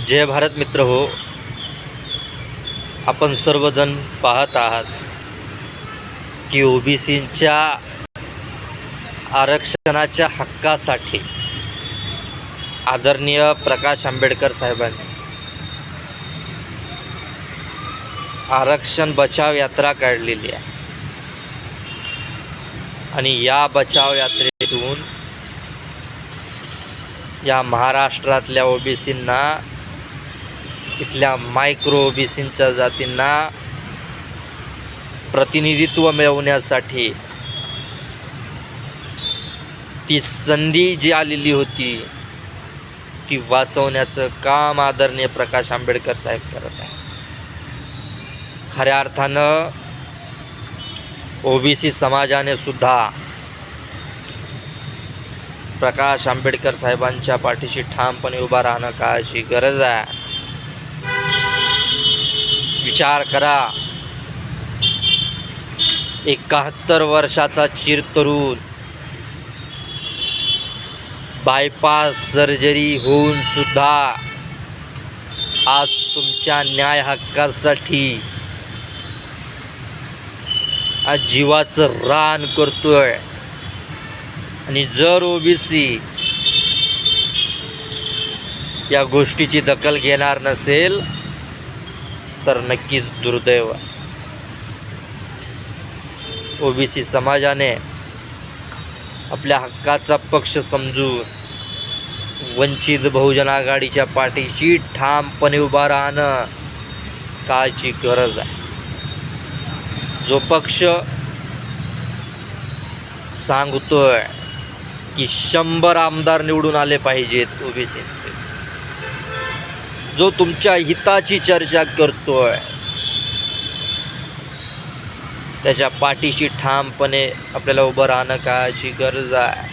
जय भारत मित्र हो. आपण सर्वजण पाहत आहात की ओबीसींच्या आरक्षणाच्या हक्कासाठी आदरणीय प्रकाश आंबेडकर साहेबांनी आरक्षण बचाव यात्रा काढलेली आहे आणि या बचाव यात्रेतून या महाराष्ट्रातल्या ओबीसींना, इथल्या मायक्रो ओबीसींच्या जातींना प्रतिनिधित्व मिळवण्यासाठी ती संधी जी आलेली होती ती वाचवण्याचं काम आदरणीय प्रकाश आंबेडकर साहेब करत आहे. खऱ्या अर्थानं ओबीसी समाजाने सुद्धा प्रकाश आंबेडकर साहेबांच्या पाठीशी ठामपणे उभा राहणं काळाची गरज आहे. विचार करा, 71 वर्षाचा चिरतरुण बायपास सर्जरी होऊन सुद्धा आज तुमच्या न्याय हक्कासाठी आज जीवाचं रान करतोय. आणि जर ओबीसी या गोष्टीची दखल घेणार नसेल तर नक्कीच दुर्दैव. ओबीसी समाजाने आपल्या हक्काचा पक्ष समजून वंचित बहुजन आघाडीच्या पाठीशी ठामपणे उभा राहणं काळाची गरज आहे. जो पक्ष सांगतोय की 100 आमदार निवडून आले पाहिजेत ओबीसींचे, जो तुमच्या हिताची चर्चा करतोय त्याच्या पाठीशी ठामपणे आपल्याला उभं राहणं काळाची गरज आहे.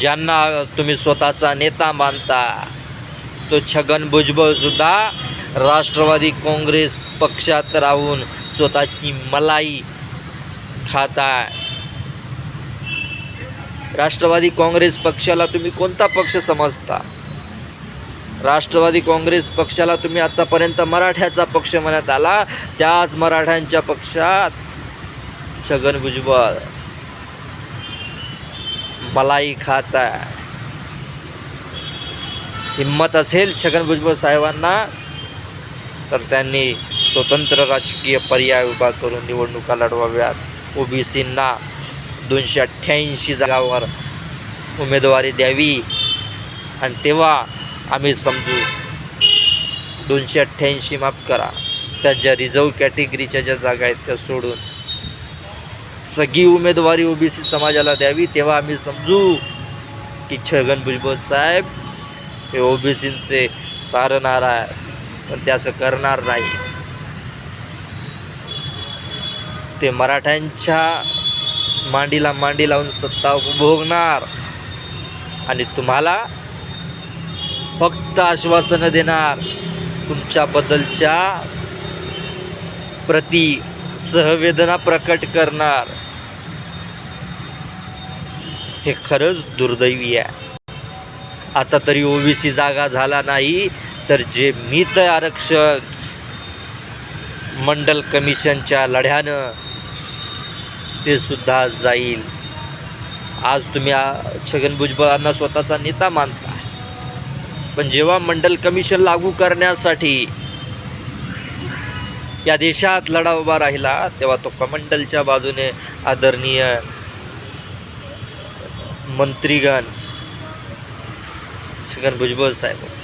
ज्यांना तुम्ही स्वतःचा नेता मानता तो छगन भुजबळ सुद्धा राष्ट्रवादी काँग्रेस पक्षात राहून स्वतःची मलाई खाताय. राष्ट्रवादी काँग्रेस पक्षाला तुम्ही कोणता पक्ष समजता? राष्ट्रवादी काँग्रेस पक्षाला तुम्ही आतापर्यंत मराठ्याचा पक्ष म्हणत आला. त्याच मराठ्यांच्या पक्षात छगन भुजबळ मलाई खाताय. हिम्मत असेल छगन भुजबळ साहेबांना तर त्यांनी स्वतंत्र राजकीय पर्याय उभा करून निवडणुका लढवाव्यात. ओबीसींना 288 जागावर उमेदवारी द्यावी आणि तेव्हा आम्ही समजू. 288 माफ करा, त्या ज्या रिझर्व कॅटेगरीच्या ज्या जागा आहेत त्या सोडून सगळी उमेदवारी ओबीसी समाजाला द्यावी. तेव्हा आम्ही समजू की छगन भुजबळ साहेब हे ओबीसींचे तारणार आहे. पण ते असं करणार नाही. ते मराठ्यांच्या मांडीला मांडी लावून सत्ता उपभोगणार आणि तुम्हाला फक्त आश्वासनं देणार. तुमच्याबद्दलच्या प्रति सहवेदना प्रकट करणार. हे खरंच दुर्दैवी आहे. आता तरी ओबीसी जागा झाला नाही तर जे मित आरक्षण मंडल कमिशनच्या लढ्यानं ते सुद्धा जाईल. आज तुम्ही छगन भुजबळांना स्वतःचा नेता मानता, पण जेव्हा मंडल कमिशन लागू करण्यासाठी या देशात लढा उभा राहिला तेव्हा तो कमंडलच्या बाजूने आदरणीय मंत्रीगण छगन भुजबळ साहेब होते.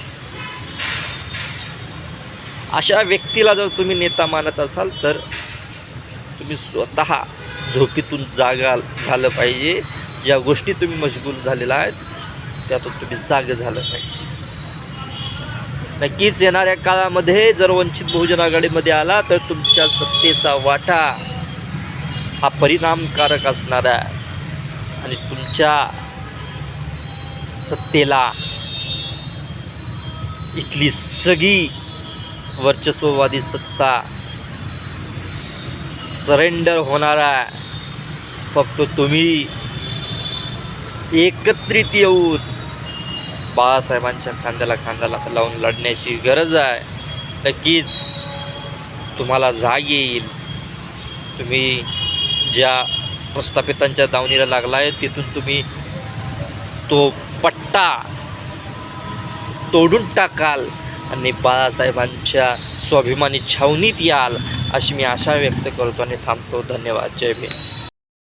अशा व्यक्तीला जर तुम्ही नेता मानत असाल तर तुम्ही स्वतः झोपेतून जागा झालं पाहिजे. ज्या गोष्टी तुम्ही मशगूल झालेला आहेत त्यातून तुम्ही जागे झालं पाहिजे. नक्कीच येणाऱ्या काळामध्ये जर वंचित बहुजन आघाडीमध्ये आला तर तुमच्या सत्तेचा वाटा हा परिणामकारक असणार आहे आणि तुमच्या सत्तेला इथली सगळी वर्चस्ववादी सत्ता सरेंडर होणार आहे. फक्त तुम्ही एकत्रित येऊन बाळासाहेबांच्या खांद्याला खांद्याला लावून लढण्याची गरज आहे. नक्कीच तुम्हाला जाग येईल. तुम्ही ज्या प्रस्थापितांच्या दावणीला लागला आहे तिथून तुम्ही तो पट्टा तोडून टाकाल आणि बाळासाहेबांच्या स्वाभिमानी छावणीत याल अशी मी आशा व्यक्त करतो आणि थांबतो. धन्यवाद. जय भीम.